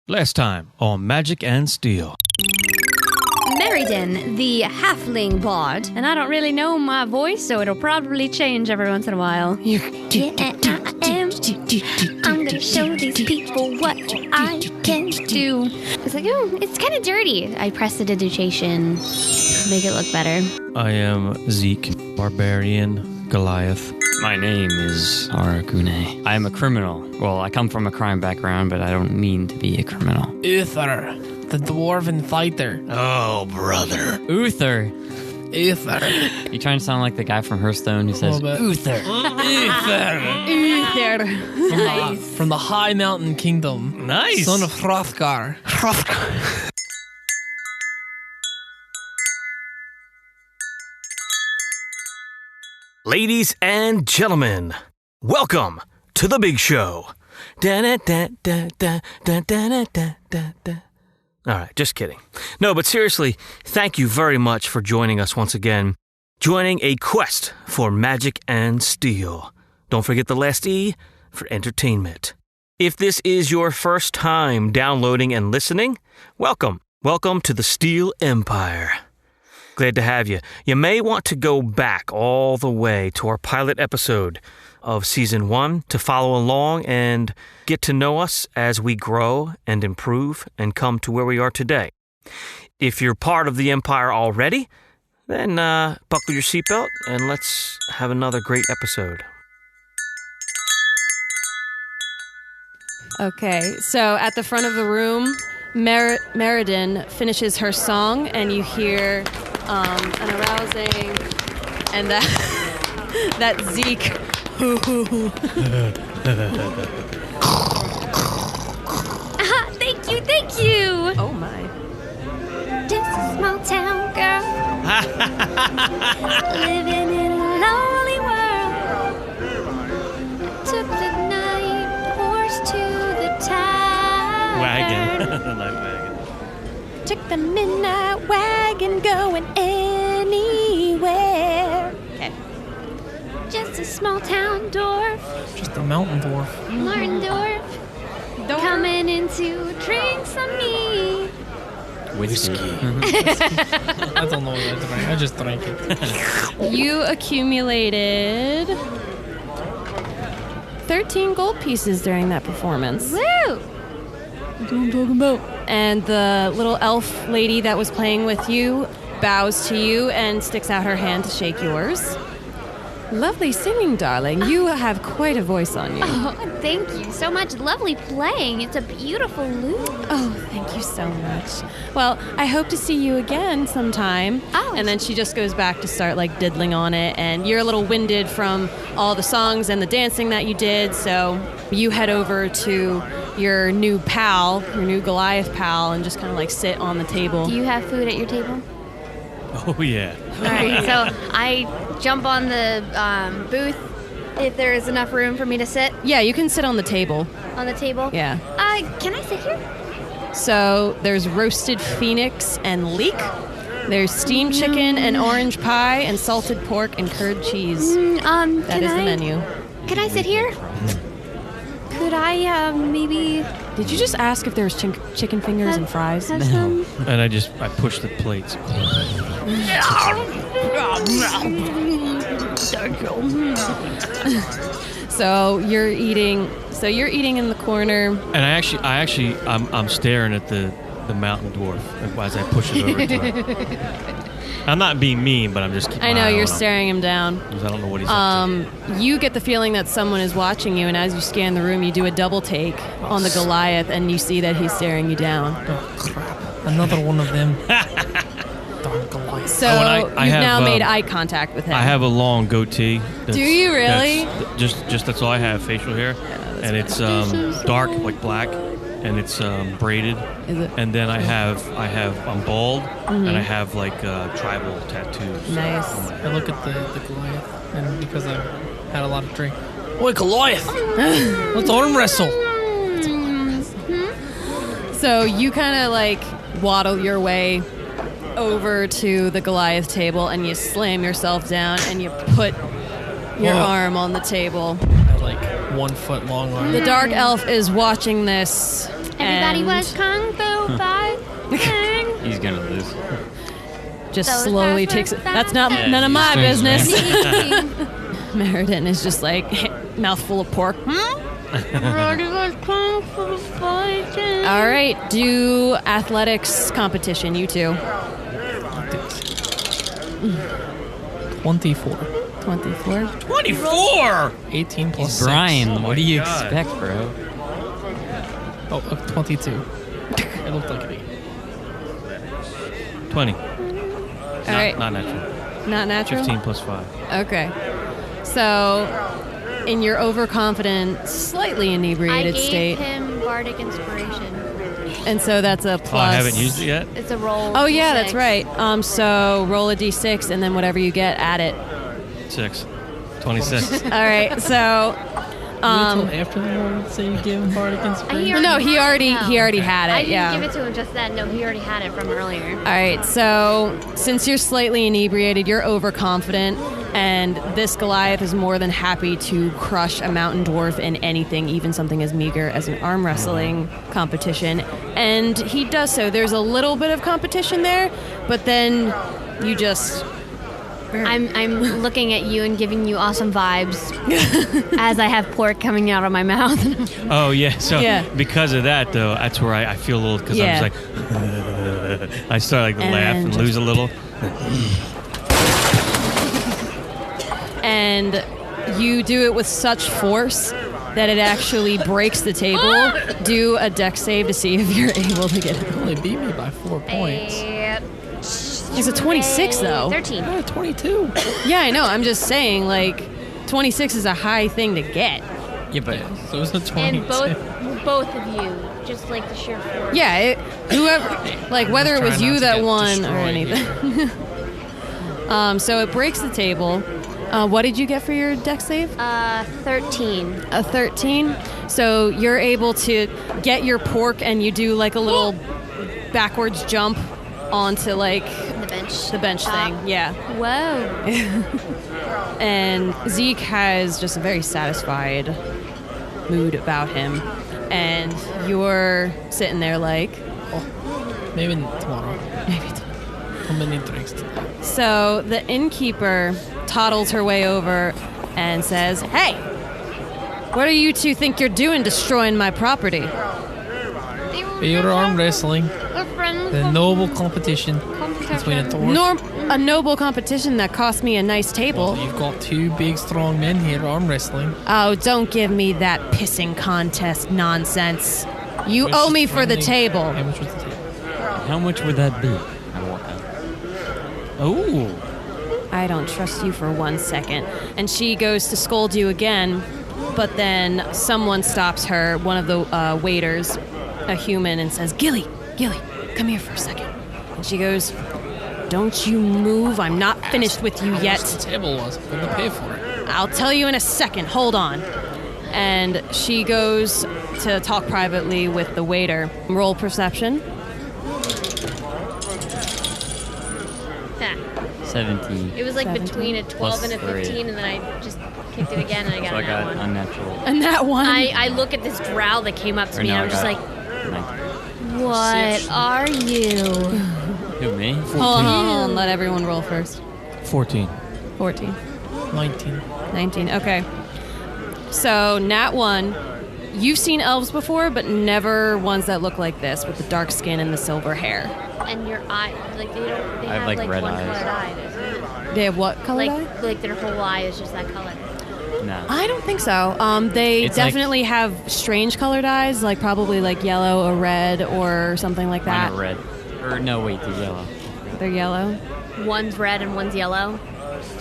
Last time on Magic and Steel. Meriden, the halfling bard, and I don't really know my voice, so it'll probably change every once in a while. Yeah, I am. I'm gonna show these people what I can do. It's like, oh, it's kind of dirty. I press the digitation, make it look better. I am Zeke, barbarian, Goliath. My name is Arakune. I am a criminal. Well, I come from a crime background, but I don't mean to be a criminal. Uther, the dwarven fighter. Oh, brother. Uther. Uther. You trying to sound like the guy from Hearthstone who says, Uther. Uther. From the High Mountain Kingdom. Nice. Son of Hrothgar. Ladies and gentlemen, welcome to the big show. All right, just kidding. No, but seriously, thank you very much for joining us once again. Joining a quest for magic and steel. Don't forget the last E for entertainment. If this is your first time downloading and listening, welcome. Welcome to the Steel Empire. Glad to have you. You may want to go back all the way to our pilot episode of Season 1 to follow along and get to know us as we grow and improve and come to where we are today. If you're part of the Empire already, then buckle your seatbelt and let's have another great episode. Okay, so at the front of the room, Meriden finishes her song, and you hear an arousing, and that Zeke. Thank you. Oh my! Just a small town girl, living in a lonely world. Took the night horse to the town. Wagon. The night wagon. Took the midnight wagon going anywhere. Okay. Just a small town dwarf, Just a mountain dwarf. Martin Dwarf, coming in to drink some mead. Whiskey. I don't know what I drank. I just drank it. You accumulated 13 gold pieces during that performance. Woo! That's what I'm talking about. And the little elf lady that was playing with you bows to you and sticks out her hand to shake yours. Lovely singing, darling. You have quite a voice on you. Oh, thank you so much. Lovely playing. It's a beautiful lute. Oh, thank you so much. Well, I hope to see you again sometime. Oh. And then she just goes back to start like diddling on it, and you're a little winded from all the songs and the dancing that you did, so you head over to your new pal, your new Goliath pal, and just kind of like sit on the table. Do you have food at your table? Oh, yeah. All right, so I jump on the booth if there is enough room for me to sit Yeah, you can sit on the table. on the table. Yeah. Can I sit here? So there's roasted phoenix and leek. There's steamed chicken and orange pie and salted pork and curd cheese. That is the menu. Can I sit here? Could I maybe Did you just ask if there was chicken fingers and fries? have some? And I pushed the plates. So you're eating in the corner. And I'm staring at the mountain dwarf as I push it over to her. I'm not being mean, but I'm just keeping I my know eye you're on him, staring him down. 'cause I don't know what he's up to. You get the feeling that someone is watching you, and as you scan the room, you do a double take on the Goliath, and you see that he's staring you down. Oh, crap. Another one of them. Darn Goliath. So I you've have, now made eye contact with him. I have a long goatee. Do you really? That's all I have, facial hair. And it's dark, like black, and it's braided. Is it? And then I'm bald, and I have like tribal tattoos. Nice. I look at the Goliath, and because I've had a lot of drink. Oi, Goliath! Let's arm wrestle! So you kind of like waddle your way over to the Goliath table, and you slam yourself down, and you put your arm on the table. I like 1 foot long arm. The dark elf is watching this Everybody And was kung fu fighting. He's gonna lose. just Those slowly guys takes were it. That's not Yeah, none of my he's strange, business. Meriden is just like mouthful of pork. Everybody was kung fu fighting. All right, do athletics competition, you two. 24. 24. 24! 18 plus 6. Brian, what do you God. expect, bro? Oh, 22. It looked like an 8. 20. All right, Not natural. not natural. 15 plus 5. Okay. So, in your overconfident, slightly I inebriated gave state, him bardic inspiration. and so that's a plus. Oh, I haven't used it yet? It's a roll. Oh yeah, D6. that's right. So roll a d6, and then whatever you get, add it. 6. 26. All right. So, Until after the Lord say you give him bardic inspiration. no, he already had it. I didn't yeah. give it to him just then. No, he already had it from earlier. All right, so since you're slightly inebriated, you're overconfident, and this Goliath is more than happy to crush a mountain dwarf in anything, even something as meager as an arm wrestling competition. And he does so. There's a little bit of competition there, but then you just... I'm looking at you and giving you awesome vibes as I have pork coming out of my mouth. Oh, yeah. So Yeah. because of that, though, that's where I feel a little, because Yeah. I'm just like, I start like to laugh and And- lose a little. And you do it with such force that it actually breaks the table. Do a dex save to see if you're able to get it. They beat me by 4 points. It's a 26, though. 13. Oh, 22. Yeah, I know. I'm just saying, like, 26 is a high thing to get. Yeah, but So it was a 22. And both of you, just like the sheer force. Yeah, whoever, like, whether it was Try not you to that get won or destroyed anything. So it breaks the table. What did you get for your dex save? 13. A 13. So you're able to get your pork, and you do like a little backwards jump onto like The bench. the bench Top. thing. Yeah. Whoa. And Zeke has just a very satisfied mood about him, and you're sitting there like, Maybe tomorrow. maybe. How many drinks today? So the innkeeper toddles her way over and says, "Hey, what do you two think you're doing destroying my property?" We were arm wrestling. We're friends. The noble competition between a dwarf. A noble competition that cost me a nice table. Well, you've got 2 big, strong men here arm wrestling. Oh, don't give me that pissing contest nonsense. You Which owe is me for the friendly. table. How much was the table? how much would that be? I walk out. Oh. I don't trust you for 1 second. And she goes to scold you again, but then someone stops her, one of the waiters, a human, and says, Gilly, come here for a second. And she goes, don't you move. I'm not finished with you How yet. much the table was. I'm going to pay for it. I'll tell you in a second. Hold on. And she goes to talk privately with the waiter. Roll perception. 17. It was like 17. between a 12 and a Plus 3. 15, and then I just kicked it again, and I got So I another got one. unnatural. And that one. I look at this drow that came up to Or me, no, and I'm I just got like, 19. what are you? Who, me? Hold on. Let everyone roll first. 14. 14. 19. 19. Okay. So, Nat 1. You've seen elves before, but never ones that look like this with the dark skin and the silver hair. And your eye, like they don't, they I have have, like, like red one eyes. colored eye, doesn't it? They have what color eye? Like their whole eye is just that color. No. I don't think so. They It's like- definitely have strange colored eyes, like probably like yellow or red or something like that. Mine are red. Or no, wait, the yellow. They're yellow. One's red and one's yellow.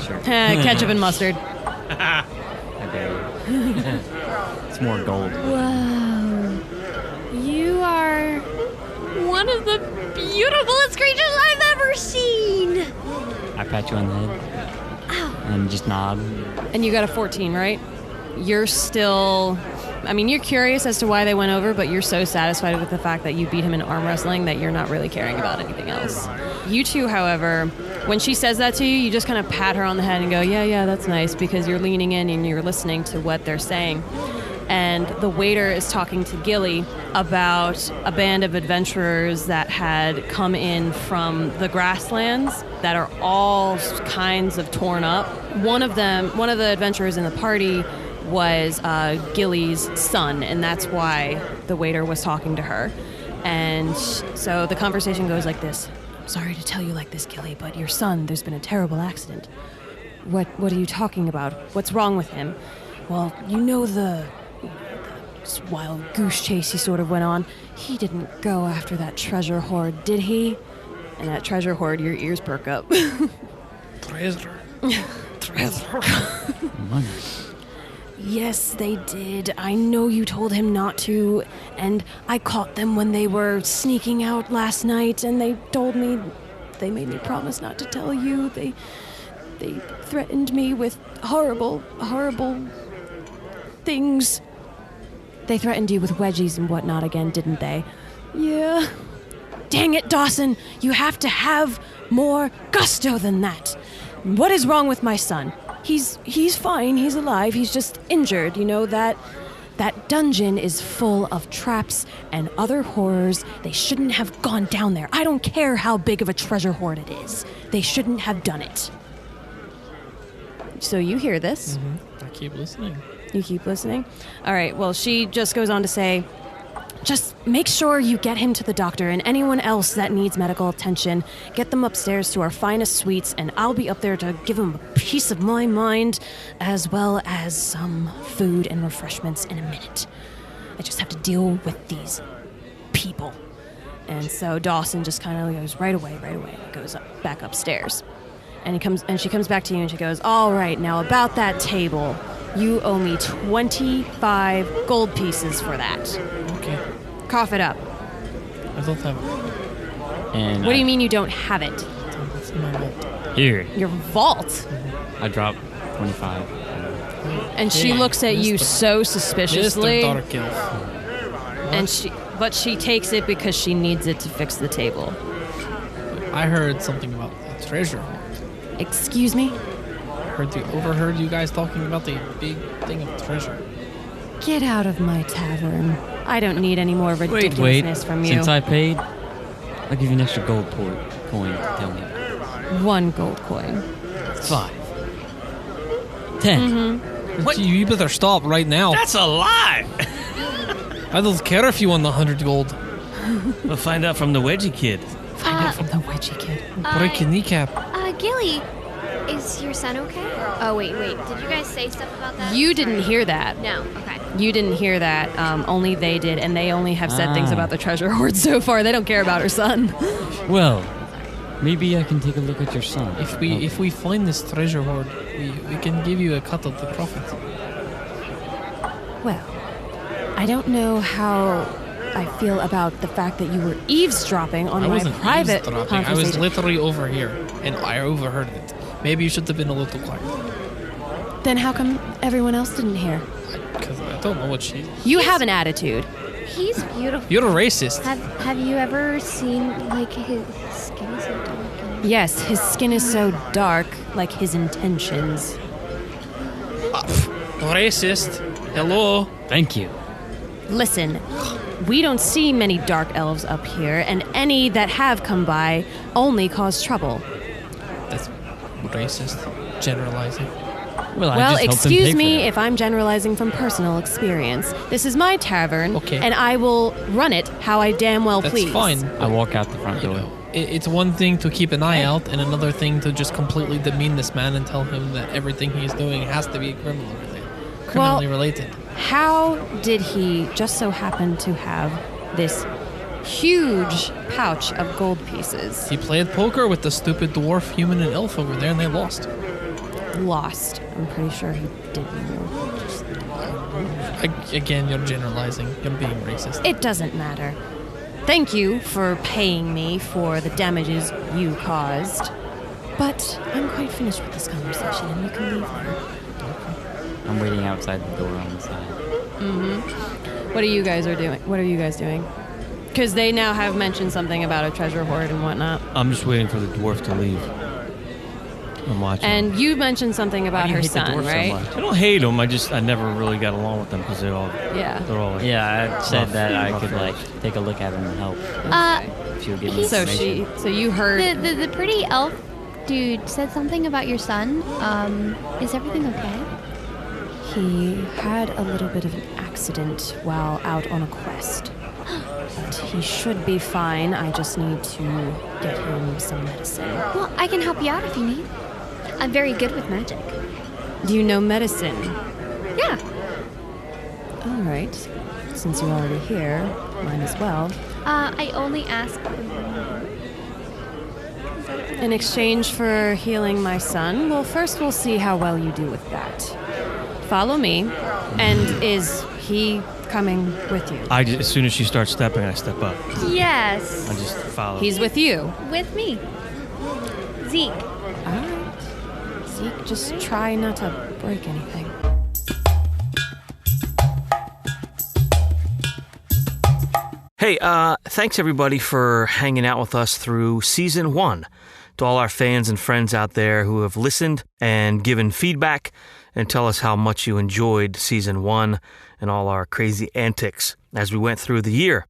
Sure. Ketchup and mustard. I dare you. It's more gold. Whoa. You are one of the beautifulest creatures I've ever seen. I pat you on the head. And just nod. And you got a 14, right? You're still... I mean, you're curious as to why they went over, but you're so satisfied with the fact that you beat him in arm wrestling that you're not really caring about anything else. You two, however, when she says that to you, you just kind of pat her on the head and go, yeah, that's nice, because you're leaning in and you're listening to what they're saying. and the waiter is talking to Gilly about a band of adventurers that had come in from the grasslands that are all kinds of torn up. One of the adventurers in the party was Gilly's son, and that's why the waiter was talking to her. And so the conversation goes like this. Sorry to tell you like this, Gilly, but your son, there's been a terrible accident. What are you talking about? What's wrong with him? Well, you know the wild goose chase he sort of went on. He didn't go after that treasure hoard, did he? And that treasure hoard, your ears perk up. Treasure. Money. Yes, they did. I know you told him not to, and I caught them when they were sneaking out last night, and they made me promise not to tell you. They threatened me with horrible, horrible things. They threatened you with wedgies and whatnot again, didn't they? Yeah. Dang it, Dawson! You have to have more gusto than that. What is wrong with my son? He's fine, he's alive, he's just injured. You know, that dungeon is full of traps and other horrors. They shouldn't have gone down there. I don't care how big of a treasure hoard it is. They shouldn't have done it. So you hear this. I keep listening. You keep listening? All right, well, she just goes on to say, just make sure you get him to the doctor, and anyone else that needs medical attention, get them upstairs to our finest suites, and I'll be up there to give them a piece of my mind, as well as some food and refreshments in a minute. I just have to deal with these people. And so Dawson just kind of goes right away, and goes back upstairs. And she comes back to you and she goes, all right, now about that table, you owe me 25 gold pieces for that. Okay. Cough it up. I don't have it. And What do you mean you don't have it? It's in my vault. Here, Your vault? I dropped 25. And she looks at you so suspiciously. Mr. Dark Elf. And but she takes it because she needs it to fix the table. I heard something about the treasure hoard. Excuse me? Overheard you guys talking about the big thing of treasure. Get out of my tavern. I don't need any more ridiculousness from you. Since I paid, I'll give you an extra gold coin to tell me. 1 gold coin. 5. 10. What? You better stop right now. That's a lie! I don't care if you won the 100 gold. We'll find out from the wedgie kid. Find out from the wedgie kid. Break your kneecap. Gilly, is your son okay? Oh, wait. Did you guys say stuff about that? You didn't hear that. No, okay. You didn't hear that. Only they did, and they only have said things about the treasure hoard so far. They don't care about her son. Well, maybe I can take a look at your son. If we find this treasure hoard, we can give you a cut of the profits. Well, I don't know how I feel about the fact that you were eavesdropping on I my wasn't private eavesdropping. conversation. I was literally over here, and I overheard it. Maybe you should have been a little quiet. Then how come everyone else didn't hear? Because I don't know what she... You have an attitude. He's beautiful. You're a racist. Have you ever seen, like, his skin is so dark? Yes, his skin is so dark, like his intentions. Racist. Hello. Thank you. Listen, we don't see many dark elves up here, and any that have come by only cause trouble. That's racist. Generalizing. Well, I Well, just helped them excuse pay for me that. if I'm generalizing from personal experience. This is my tavern, Okay. and I will run it how I damn well That's please. fine. I walk out the front You door. know, it's one thing to keep an eye out, and another thing to just completely demean this man and tell him that everything he's doing has to be criminally related. How did he just so happen to have this huge pouch of gold pieces? He played poker with the stupid dwarf, human, and elf over there, and they lost. Lost. I'm pretty sure he didn't. Again, you're generalizing. You're being racist. It doesn't matter. Thank you for paying me for the damages you caused. But I'm quite finished with this conversation, and you can leave now. I'm waiting outside the door on the side. What are you guys doing? Because they now have mentioned something about a treasure hoard and whatnot. I'm just waiting for the dwarf to leave. I'm watching. And you mentioned something about her son, right? I don't hate them. I never really got along with them because they're all like, Yeah, I said that I could like take a look at him and help. If you would give me information. So you heard The pretty elf dude said something about your son. Is everything okay? he had a little bit of an accident while out on a quest. But he should be fine. I just need to get him some medicine. Well, I can help you out if you need. I'm very good with magic. Do you know medicine? Yeah. All right. Since you're already here, mine as well. I only ask. In exchange for healing my son, well, first we'll see how well you do with that. Follow me. And is he coming with you? as soon as she starts stepping, I step up. Yes. I just follow. He's with you. With me. Zeke. All right. Zeke, just try not to break anything. Hey, thanks everybody for hanging out with us through Season 1. To all our fans and friends out there who have listened and given feedback and tell us how much you enjoyed Season 1 and all our crazy antics as we went through the year.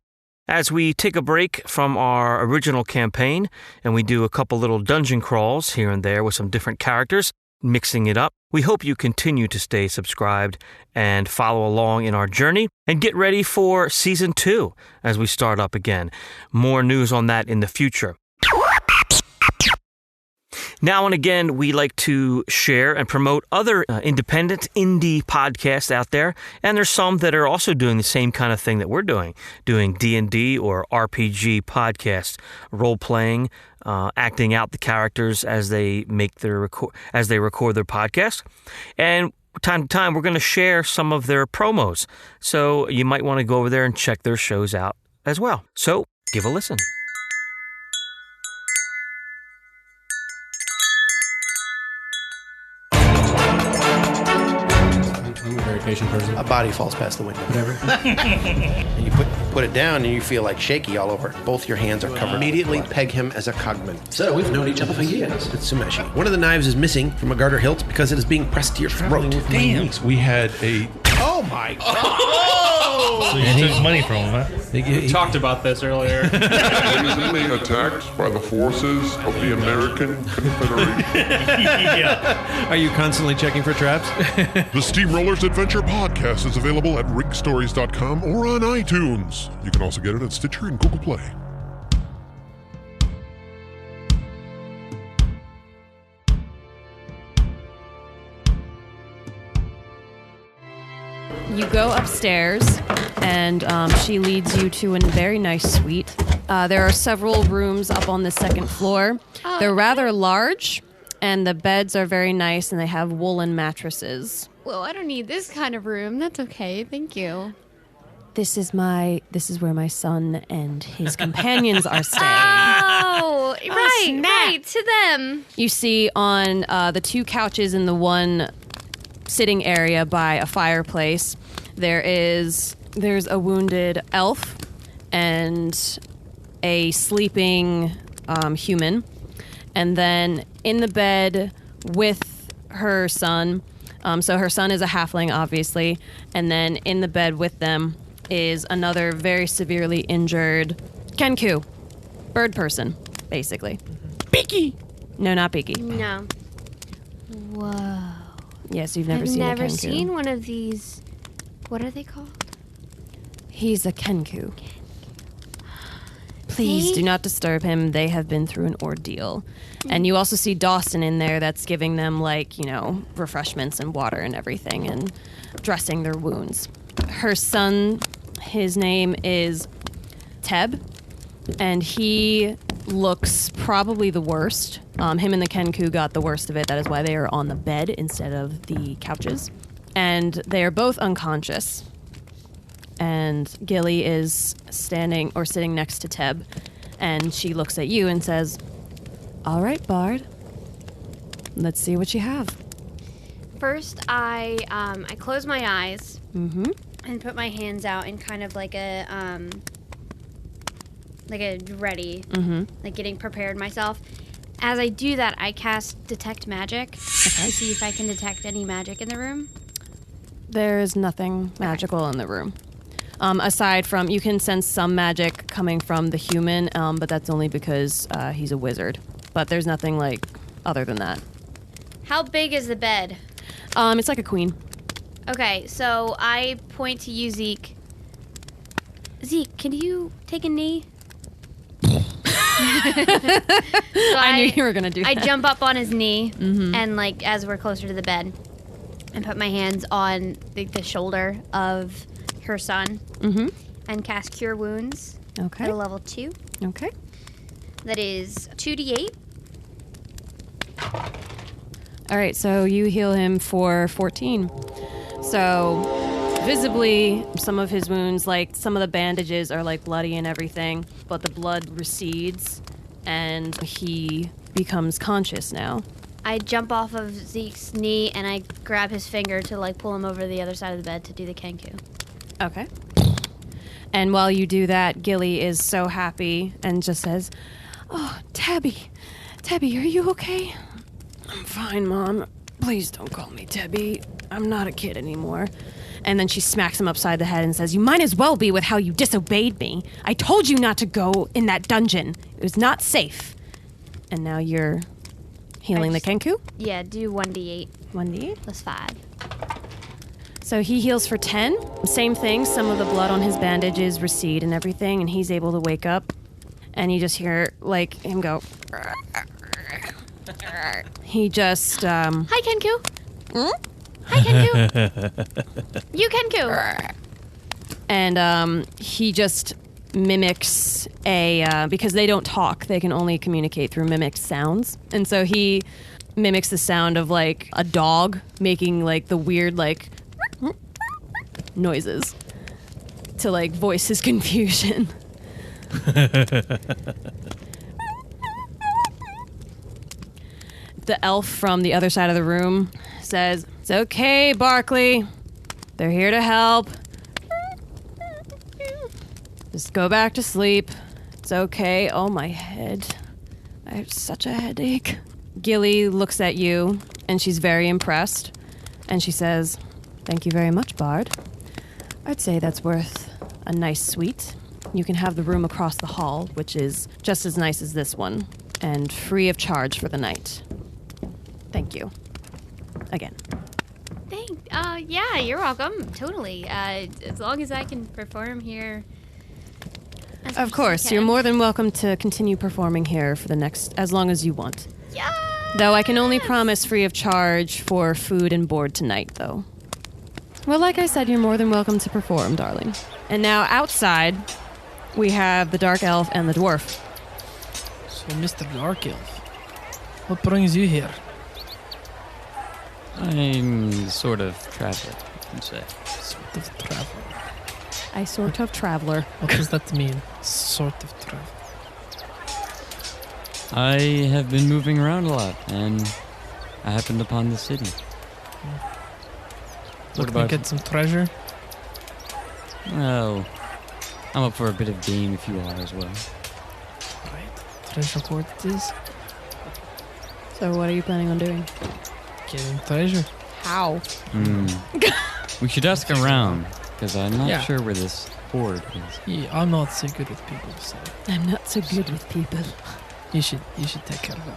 As we take a break from our original campaign and we do a couple little dungeon crawls here and there with some different characters, mixing it up, we hope you continue to stay subscribed and follow along in our journey and get ready for Season 2 as we start up again. More news on that in the future. Now and again, we like to share and promote other independent indie podcasts out there, and there's some that are also doing the same kind of thing that we're doing D&D or RPG podcasts, role-playing, acting out the characters as they make their record their podcast. And time to time, we're going to share some of their promos, so you might want to go over there and check their shows out as well. So give a listen. I'm a very patient person. A body falls past the window. Whatever. And you put it down and you feel like shaky all over. Both your hands are covered. Immediately peg him as a cogman. So we've known each other for years. It's Sumeshi. One of the knives is missing from a garter hilt because it is being pressed to your throat. Damn. We had a... Oh my God! So you took money from him, huh? We talked about this earlier. Innocently attacked by the forces of the American Confederation. Are you constantly checking for traps? The Steamrollers Adventure Podcast is available at rigstories.com or on iTunes. You can also get it at Stitcher and Google Play. You go upstairs, and she leads you to a very nice suite. There are several rooms up on the second floor. They're rather large, and the beds are very nice, and they have woolen mattresses. Well, I don't need this kind of room. That's okay. Thank you. This is where my son and his companions are staying. Oh, right, to them. You see on the two couches in the one sitting area by a fireplace, there's a wounded elf and a sleeping human, and then in the bed with her son, so her son is a halfling, obviously, and then in the bed with them is another very severely injured Kenku, bird person, basically. Beaky! No, not Beaky. No. Whoa. Yes, you've never seen a Kenku. I've never seen one of these. What are they called? He's a Kenku. Please do not disturb him. They have been through an ordeal. And you also see Dawson in there that's giving them, refreshments and water and everything and dressing their wounds. Her son, his name is Teb, and he looks probably the worst. Him and the Kenku got the worst of it. That is why they are on the bed instead of the couches. And they are both unconscious. And Gilly is sitting next to Teb, and she looks at you and says, "All right, Bard. Let's see what you have." First, I close my eyes Mm-hmm. and put my hands out in kind of like a ready, Mm-hmm. like getting prepared myself. As I do that, I cast Detect Magic to see if I can detect any magic in the room. There's nothing magical in the room. Aside from, you can sense some magic coming from the human, but that's only because he's a wizard. But there's nothing, like, other than that. How big is the bed? It's like a queen. Okay, so I point to you, Zeke. Zeke, can you take a knee? I knew you were going to do that. I jump up on his knee, and, like, as we're closer to the bed, and put my hands on the shoulder of her son, and cast Cure Wounds at a level 2. Okay. That is 2d8. All right, so you heal him for 14. So visibly, some of his wounds, like some of the bandages are like bloody and everything, but the blood recedes and he becomes conscious now. I jump off of Zeke's knee and I grab his finger to like pull him over to the other side of the bed to do the Kenku. Okay. And while you do that, Gilly is so happy and just says, "Oh, Tabby, are you okay?" "I'm fine, Mom. Please don't call me Tebby. I'm not a kid anymore." And then she smacks him upside the head and says, "You might as well be with how you disobeyed me. I told you not to go in that dungeon. It was not safe." And now you're healing the Kenku? Yeah, do 1d8. 1d8? Plus 5. So he heals for 10. Same thing, some of the blood on his bandages recede and everything, and he's able to wake up. And you just hear, like, him go... He just, Hi, Kenku. Hi, Kenku. You, Kenku. And he just mimics because they don't talk, they can only communicate through mimicked sounds. And so he mimics the sound of, like, a dog making, like, the weird, like, noises to, like, voice his confusion. The elf from the other side of the room says, "It's okay, Barkley. They're here to help. Just go back to sleep. It's okay." Oh, my head. I have such a headache. Gilly looks at you, and she's very impressed. And she says, "Thank you very much, Bard. I'd say that's worth a nice suite. You can have the room across the hall, which is just as nice as this one, and free of charge for the night. Thank you. Again." Yeah, you're welcome. Totally. As long as I can perform here. Of course, you're more than welcome to continue performing here for the next, as long as you want. Yeah. Though I can only promise free of charge for food and board tonight, though. Well, like I said, you're more than welcome to perform, darling. And now outside, we have the Dark Elf and the Dwarf. So, Mr. Dark Elf, what brings you here? I'm sort of traveler, you can say. Sort of traveler. I sort of traveler. What does that mean? Sort of traveler. I have been moving around a lot, and I happened upon the city. Looking to get some treasure? Well, I'm up for a bit of game if you are as well. Right. Treasure hoard it is. So what are you planning on doing? Getting treasure. How? We should ask around, because I'm not sure where this hoard is. Yeah, I'm not so good with people, so... I'm not so good with people. You should take care of it.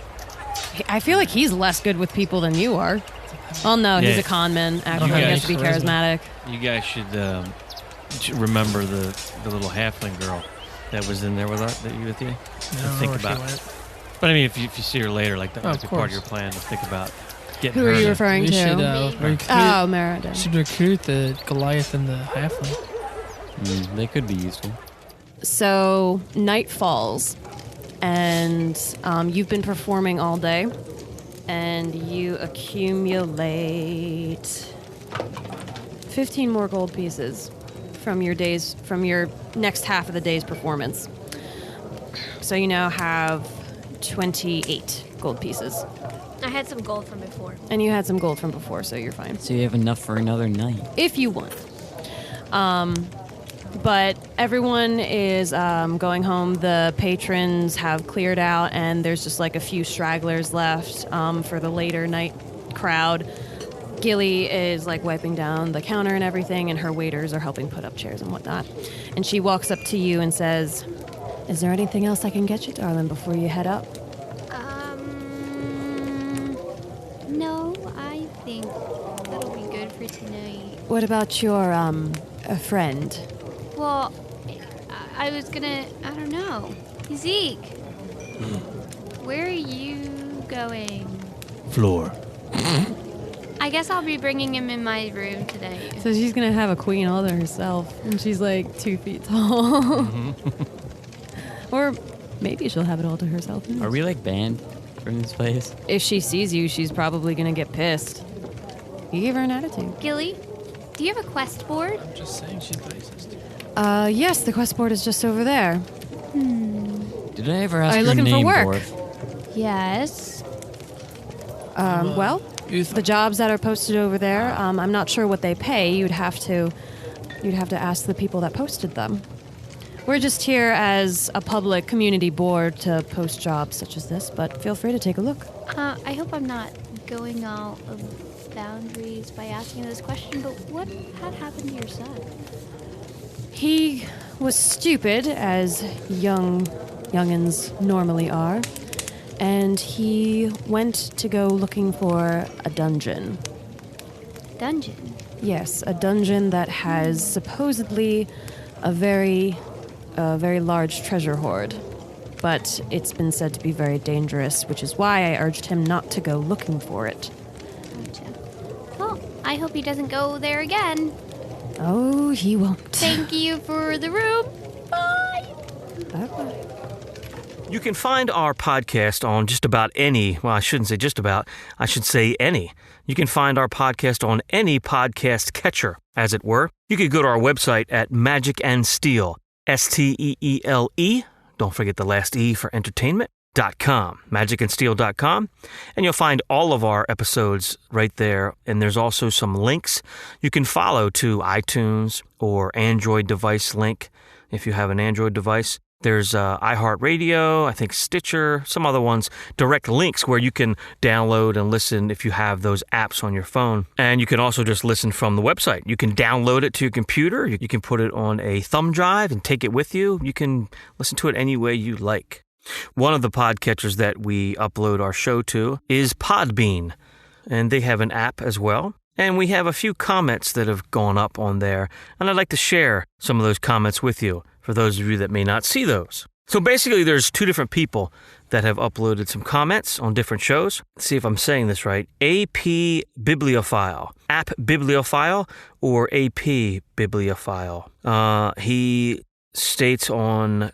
I feel like he's less good with people than you are. Oh no, he's a con man. Actually, he has to be charismatic. You guys should remember the little halfling girl that was in there with you. Think about. But I mean, if you see her later, like that might be part of your plan to think about getting Who her. are you referring to? Amara. Merida. Should recruit the Goliath and the halfling. They could be useful. So night falls, and you've been performing all day, and you accumulate 15 more gold pieces from your next half of the day's performance. So you now have 28 gold pieces. I had some gold from before. And you had some gold from before, so you're fine. So you have enough for another night. If you want. But everyone is going home. The patrons have cleared out, and there's just like a few stragglers left for the later night crowd. Gilly is like wiping down the counter and everything, and her waiters are helping put up chairs and whatnot. And she walks up to you and says, "Is there anything else I can get you, darling, before you head up?" No, I think that'll be good for tonight. What about your a friend? Well, I was gonna, I don't know. Zeke, where are you going? Floor. I guess I'll be bringing him in my room tonight. So she's gonna have a queen all to herself, and she's like 2 feet tall. Or maybe she'll have it all to herself. Are we like banned from this place? If she sees you, she's probably gonna get pissed. You give her an attitude. Gilly, do you have a quest board? I'm just saying she's racist. Yes, the quest board is just over there. Did I ever ask Are you your looking for name, work? Dwarf? Yes. Well, the jobs that are posted over there, I'm not sure what they pay. You'd have to ask the people that posted them. We're just here as a public community board to post jobs such as this, but feel free to take a look. I hope I'm not going out of boundaries by asking this question, but what had happened to your son? He was stupid, as youngins normally are, and he went to go looking for a dungeon. Dungeon? Yes, a dungeon that has supposedly a very large treasure hoard. But it's been said to be very dangerous, which is why I urged him not to go looking for it. Gotcha. Well, I hope he doesn't go there again. Oh, he won't. Thank you for the room. Bye. Bye-bye. You can find our podcast on just about any, well, I shouldn't say just about, I should say any. You can find our podcast on any podcast catcher, as it were. You could go to our website at Magic and Steel, STEELE, don't forget the last E for entertainment.com, magicandsteel.com, and you'll find all of our episodes right there. And there's also some links you can follow to iTunes or Android device link if you have an Android device. There's iHeartRadio, I think Stitcher, some other ones, direct links where you can download and listen if you have those apps on your phone. And you can also just listen from the website. You can download it to your computer. You can put it on a thumb drive and take it with you. You can listen to it any way you like. One of the podcatchers that we upload our show to is Podbean, and they have an app as well. And we have a few comments that have gone up on there, and I'd like to share some of those comments with you, for those of you that may not see those. So basically, there's two different people that have uploaded some comments on different shows. Let's see if I'm saying this right. AP Bibliophile. App Bibliophile or AP Bibliophile. He states from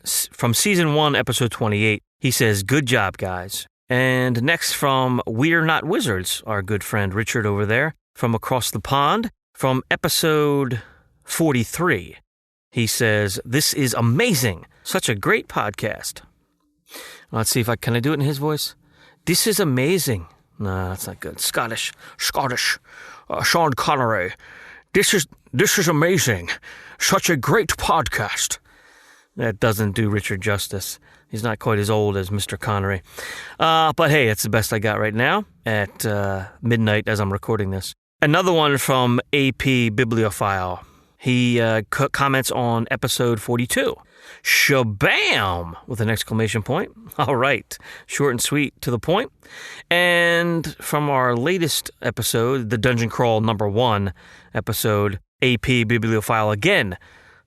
Season 1, Episode 28, he says, "Good job, guys." And next from We're Not Wizards, our good friend Richard over there, from across the pond, from Episode 43. He says, "This is amazing. Such a great podcast." Let's see if can I do it in his voice? "This is amazing." No, that's not good. Scottish. Sean Connery. This is amazing. Such a great podcast." That doesn't do Richard justice. He's not quite as old as Mr. Connery. But hey, it's the best I got right now at midnight as I'm recording this. Another one from AP Bibliophile. He comments on episode 42. Shabam! With an exclamation point. All right. Short and sweet, to the point. And from our latest episode, the Dungeon Crawl number 1 episode, AP Bibliophile again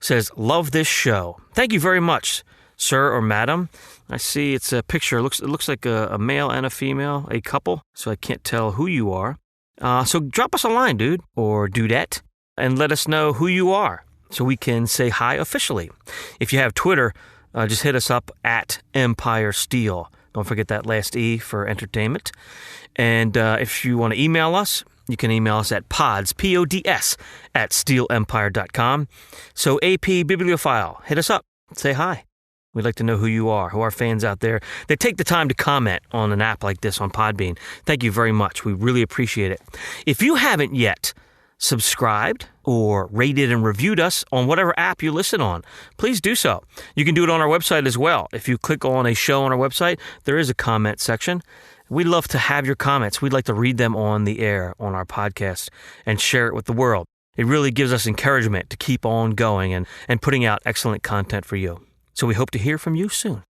says, "Love this show. Thank you very much, sir or madam." I see it's a picture. It looks like a male and a female, a couple, so I can't tell who you are. So drop us a line, dude, or dudette, and let us know who you are so we can say hi officially. If you have Twitter, just hit us up at Empire Steel. Don't forget that last E for entertainment. And if you want to email us, you can email us at pods, P-O-D-S, at steelempire.com. So AP Bibliophile, hit us up. Say hi. We'd like to know who you are, who are fans out there that take the time to comment on an app like this on Podbean. Thank you very much. We really appreciate it. If you haven't yet subscribed or rated and reviewed us on whatever app you listen on, please do so. You can do it on our website as well. If you click on a show on our website, there is a comment section. We'd love to have your comments. We'd like to read them on the air on our podcast and share it with the world. It really gives us encouragement to keep on going and putting out excellent content for you. So we hope to hear from you soon.